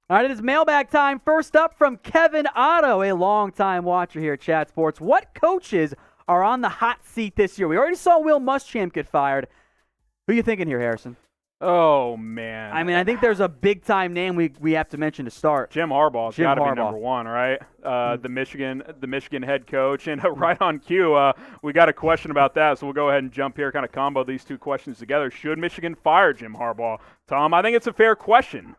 All right, it is mailbag time. First up from Kevin Otto, a longtime watcher here at Chat Sports. What coaches are on the hot seat this year? We already saw Will Muschamp get fired. Who are you thinking here, Harrison? Oh, man. I mean, I think there's a big-time name we have to mention to start. Jim Harbaugh's got to be number one, right? The Michigan head coach. And right on cue, we got a question about that, so we'll go ahead and jump here, kind of combo these two questions together. Should Michigan fire Jim Harbaugh? Tom, I think it's a fair question.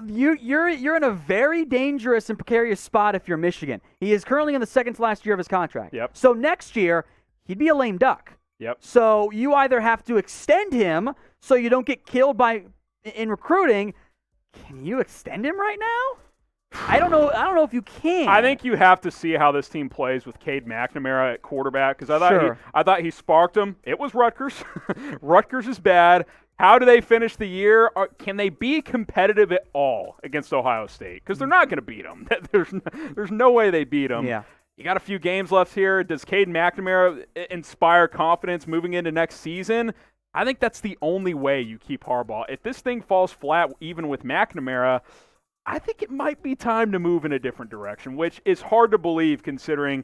You're in a very dangerous and precarious spot if you're Michigan. He is currently in the second to last year of his contract. Yep. So next year, he'd be a lame duck. Yep. So you either have to extend him so you don't get killed in recruiting. Can you extend him right now? I don't know if you can. I think you have to see how this team plays with Cade McNamara at quarterback, because I thought he sparked him. It was Rutgers. Rutgers is bad. How do they finish the year? Can they be competitive at all against Ohio State? Because they're not going to beat them. There's no way they beat them. Yeah. You got a few games left here. Does Cade McNamara inspire confidence moving into next season? I think that's the only way you keep Harbaugh. If this thing falls flat, even with McNamara, I think it might be time to move in a different direction, which is hard to believe considering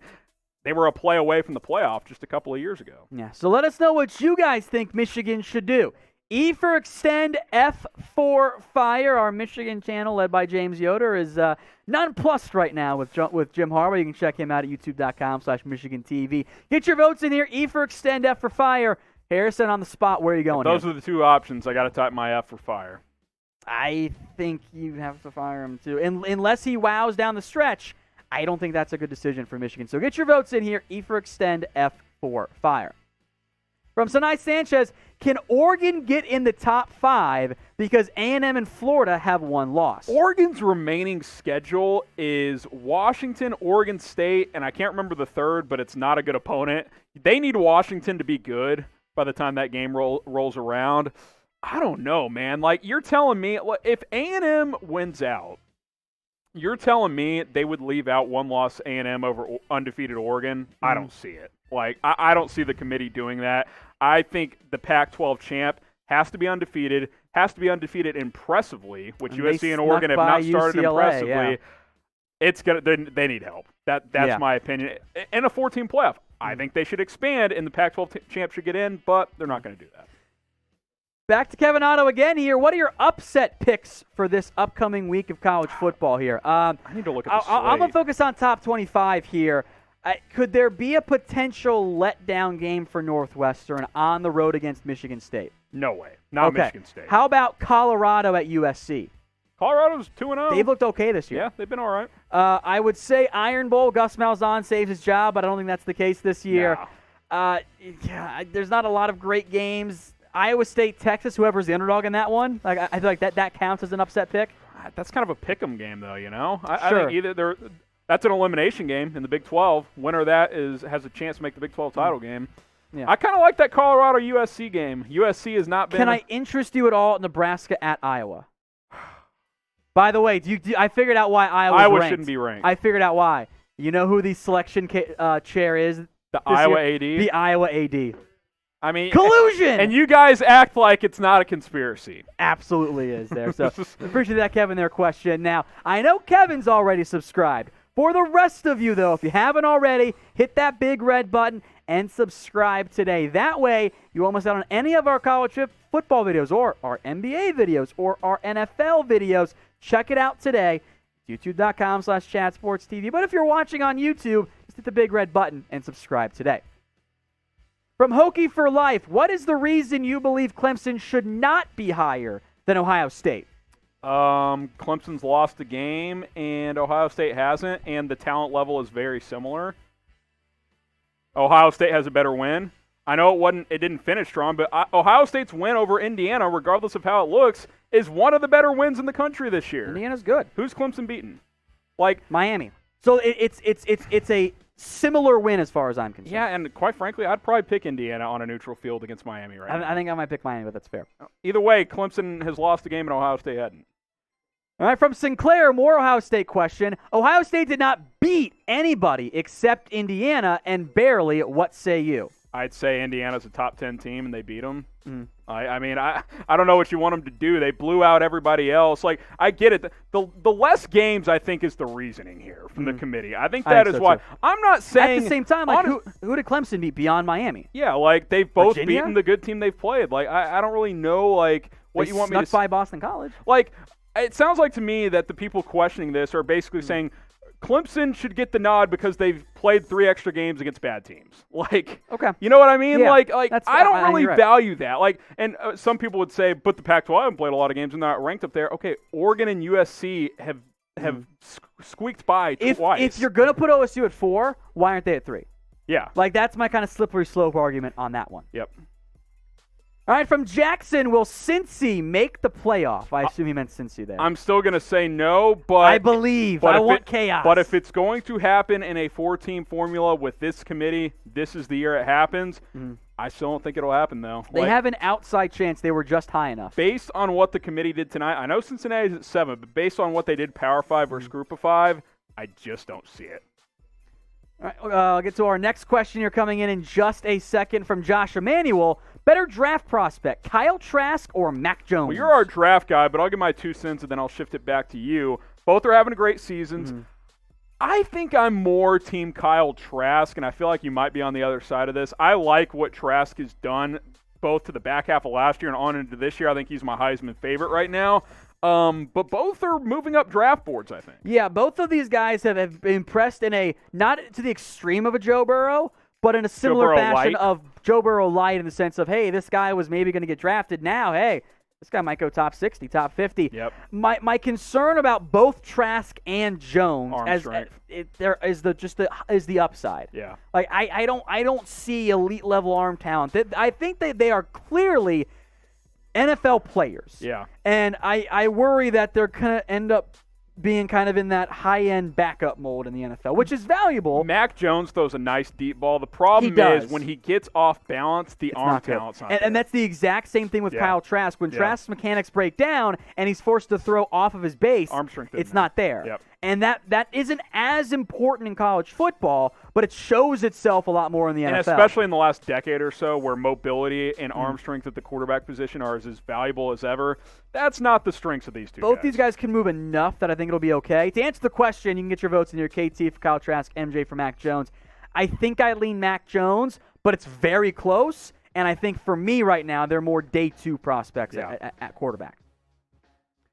they were a play away from the playoff just a couple of years ago. Yeah, so let us know what you guys think Michigan should do. E for extend, F for fire. Our Michigan channel, led by James Yoder, is nonplussed right now with Jim Harbaugh. You can check him out at youtube.com/MichiganTV. Get your votes in here. E for extend, F for fire. Harrison, on the spot, where are you going? Those are the two options. I got to type my F for fire. I think you have to fire him too. Unless he wows down the stretch, I don't think that's a good decision for Michigan. So get your votes in here. E for extend, F for fire. From Sinai Sanchez, can Oregon get in the top 5 because A&M and Florida have one loss? Oregon's remaining schedule is Washington, Oregon State, and I can't remember the third, but it's not a good opponent. They need Washington to be good by the time that game rolls around. I don't know, man. Like, you're telling me, if A&M wins out, you're telling me they would leave out one-loss A&M over undefeated Oregon? I don't see it. Like, I don't see the committee doing that. I think the Pac-12 champ has to be undefeated impressively, which USC and Oregon have not started impressively. Yeah. It's gonna. They need help. That's my opinion. And a 14 playoff. I think they should expand, and the Pac-12 champ should get in, but they're not going to do that. Back to Kevin Otto again here. What are your upset picks for this upcoming week of college football here? I need to look at the slate. I'm going to focus on top 25 here. Could there be a potential letdown game for Northwestern on the road against Michigan State? No way. Not Michigan State. How about Colorado at USC? Colorado's 2-0. They've looked okay this year. Yeah, they've been all right. I would say Iron Bowl, Gus Malzahn saves his job, but I don't think that's the case this year. No. There's not a lot of great games. Iowa State, Texas, whoever's the underdog in that one. Like, I feel like that counts as an upset pick. That's kind of a pick-em game, though, you know? Sure. I think either that's an elimination game in the Big 12. Winner of that has a chance to make the Big 12 title game. Yeah. I kind of like that Colorado-USC game. USC has not been. Can I interest you at all in Nebraska at Iowa? By the way, I figured out why Iowa ranked. Shouldn't be ranked. I figured out why. You know who the selection chair is? The Iowa year? AD? The Iowa AD. I mean, collusion! And you guys act like it's not a conspiracy. Absolutely is there. So appreciate that, Kevin, their question. Now, I know Kevin's already subscribed. For the rest of you, though, if you haven't already, hit that big red button and subscribe today. That way, you won't miss out on any of our college football videos or our NBA videos or our NFL videos. Check it out today. YouTube.com/chatsportstv. But if you're watching on YouTube, just hit the big red button and subscribe today. From Hokie for Life, what is the reason you believe Clemson should not be higher than Ohio State? Clemson's lost a game, and Ohio State hasn't, and the talent level is very similar. Ohio State has a better win. I know it didn't finish strong, but Ohio State's win over Indiana, regardless of how it looks, is one of the better wins in the country this year. Indiana's good. Who's Clemson beaten? Like Miami. So it's a similar win as far as I'm concerned. Yeah, and quite frankly, I'd probably pick Indiana on a neutral field against Miami right now. I think I might pick Miami, but that's fair. Either way, Clemson has lost the game and Ohio State hadn't. All right, from Sinclair, more Ohio State question. Ohio State did not beat anybody except Indiana, and barely. What say you? I'd say Indiana's a top 10 team, and they beat them. I mean, I don't know what you want them to do. They blew out everybody else. Like, I get it. The less games, I think, is the reasoning here from the committee. I think that is why. Too. I'm not saying. At the same time, like, who did Clemson beat beyond Miami? Yeah, like, they've both Virginia? beaten the good team they've played. Like, I don't really know, like, what you want me to say. By Boston College. Like, it sounds like to me that the people questioning this are basically saying Clemson should get the nod because they've played 3 extra games against bad teams. Like, okay, you know what I mean? Yeah, like I don't really value that. Like, and some people would say, but the Pac-12 haven't played a lot of games and they're not ranked up there. Okay, Oregon and USC have squeaked by twice. If you're gonna put OSU at 4, why aren't they at 3? Yeah, like that's my kind of slippery slope argument on that one. Yep. All right, from Jackson, will Cincy make the playoff? I assume he meant Cincy there. I'm still going to say no, but I believe. I want chaos. But if it's going to happen in a 4-team formula with this committee, this is the year it happens. I still don't think it'll happen, though. They have an outside chance. They were just high enough. Based on what the committee did tonight, I know Cincinnati's at 7, but based on what they did Power 5 versus Group of 5, I just don't see it. All right, I'll get to our next question here coming in just a second from Josh Emanuel. Better draft prospect, Kyle Trask or Mac Jones? Well, you're our draft guy, but I'll give my 2 cents and then I'll shift it back to you. Both are having great seasons. I think I'm more team Kyle Trask, and I feel like you might be on the other side of this. I like what Trask has done both to the back half of last year and on into this year. I think he's my Heisman favorite right now. But both are moving up draft boards, I think. Yeah, both of these guys have impressed in a, not to the extreme of a Joe Burrow, but in a similar fashion of Joe Burrow light in the sense of, hey, this guy was maybe going to get drafted. Now, hey, this guy might go top 60, top 50. Yep. My concern about both Trask and Jones is the upside. Yeah. Like I don't see elite level arm talent. I think they are clearly NFL players. Yeah. And I worry that they're going to end up being kind of in that high-end backup mold in the NFL, which is valuable. Mac Jones throws a nice deep ball. The problem is when he gets off balance, the arm talent's not there. And that's the exact same thing with Kyle Trask. When Trask's mechanics break down and he's forced to throw off of his base, arm strength it's not there. Yep. And that isn't as important in college football, but it shows itself a lot more in the NFL. And especially in the last decade or so where mobility and arm strength at the quarterback position are as valuable as ever. That's not the strengths of these two Both these guys can move enough that I think it'll be okay. To answer the question, you can get your votes in your KT for Kyle Trask, MJ for Mac Jones. I think I lean Mac Jones, but it's very close. And I think for me right now, they're more day 2 prospects at quarterback.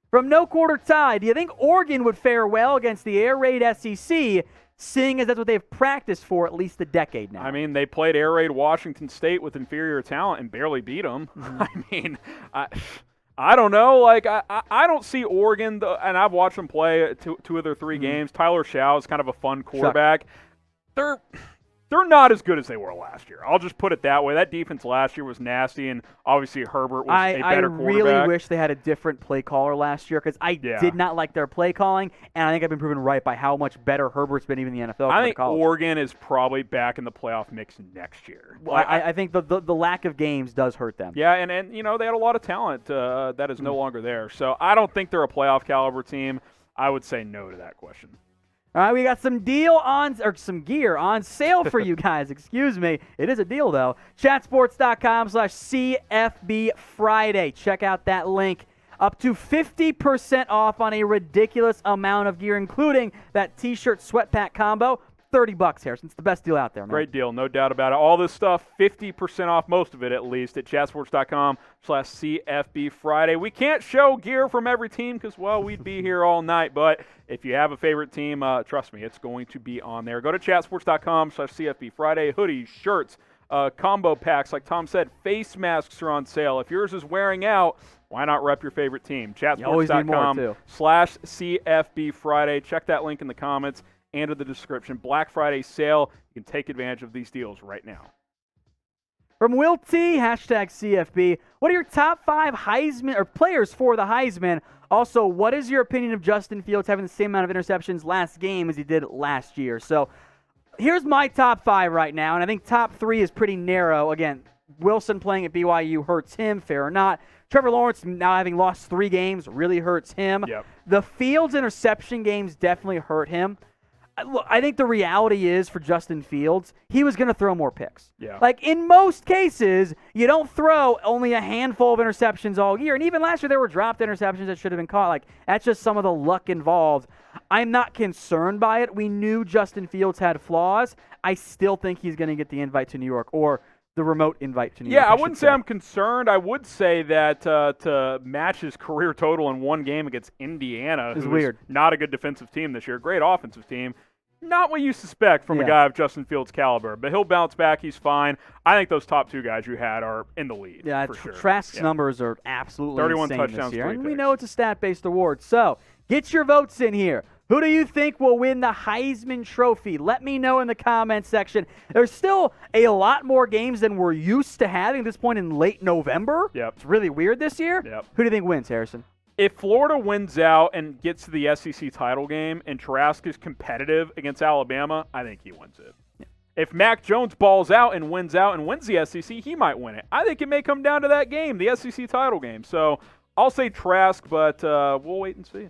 From No Quarter Tie, do you think Oregon would fare well against the air raid SEC, seeing as that's what they've practiced for at least a decade now? I mean, they played air raid Washington State with inferior talent and barely beat them. I mean, I don't know. Like, I don't see Oregon, and I've watched them play 2 of their 3 games. Tyler Shao is kind of a fun quarterback. They're not as good as they were last year. I'll just put it that way. That defense last year was nasty, and obviously Herbert was a better quarterback. I really wish they had a different play caller last year because I did not like their play calling, and I think I've been proven right by how much better Herbert's been even in the NFL. I think Oregon is probably back in the playoff mix next year. Well, I think the lack of games does hurt them. Yeah, and you know, they had a lot of talent that is no longer there. So I don't think they're a playoff caliber team. I would say no to that question. All right, we got some some gear on sale for you guys. Excuse me. It is a deal, though. Chatsports.com/CFB Friday. Check out that link. Up to 50% off on a ridiculous amount of gear, including that T-shirt sweatpack combo. $30, Harrison. It's the best deal out there, man. Great deal, no doubt about it. All this stuff, 50% off, most of it at least, at chatsports.com/CFB Friday. We can't show gear from every team because, well, we'd be here all night. But if you have a favorite team, trust me, it's going to be on there. Go to chatsports.com/CFB Friday. Hoodies, shirts, combo packs, like Tom said, face masks are on sale. If yours is wearing out, why not rep your favorite team? Chatsports.com/CFB Friday. Check that link in the comments and in the description. Black Friday sale. You can take advantage of these deals right now. From Will T, #CFB, what are your top 5 Heisman or players for the Heisman? Also, what is your opinion of Justin Fields having the same amount of interceptions last game as he did last year? So here's my top 5 right now, and I think top 3 is pretty narrow. Again, Wilson playing at BYU hurts him, fair or not. Trevor Lawrence, now having lost 3 games, really hurts him. Yep. The Fields interception games definitely hurt him. Look, I think the reality is for Justin Fields, he was going to throw more picks. Yeah. Like in most cases, you don't throw only a handful of interceptions all year. And even last year, there were dropped interceptions that should have been caught. Like that's just some of the luck involved. I'm not concerned by it. We knew Justin Fields had flaws. I still think he's going to get the invite to New York or the remote invite to New York. Yeah, I wouldn't say I'm concerned. I would say that to match his career total in one game against Indiana, who's weird. Not a good defensive team this year, great offensive team. Not what you suspect from a guy of Justin Fields' caliber, but he'll bounce back. He's fine. I think those top two guys you had are in the lead. Yeah, for sure. Trask's numbers are absolutely 31 insane touchdowns, this year, 3 and we picks. know it's a stat-based award. So get your votes in here. Who do you think will win the Heisman Trophy? Let me know in the comments section. There's still a lot more games than we're used to having at this point in late November. Yep. It's really weird this year. Yep. Who do you think wins, Harrison? If Florida wins out and gets to the SEC title game and Trask is competitive against Alabama, I think he wins it. Yeah. If Mac Jones balls out and wins the SEC, he might win it. I think it may come down to that game, the SEC title game. So I'll say Trask, but we'll wait and see.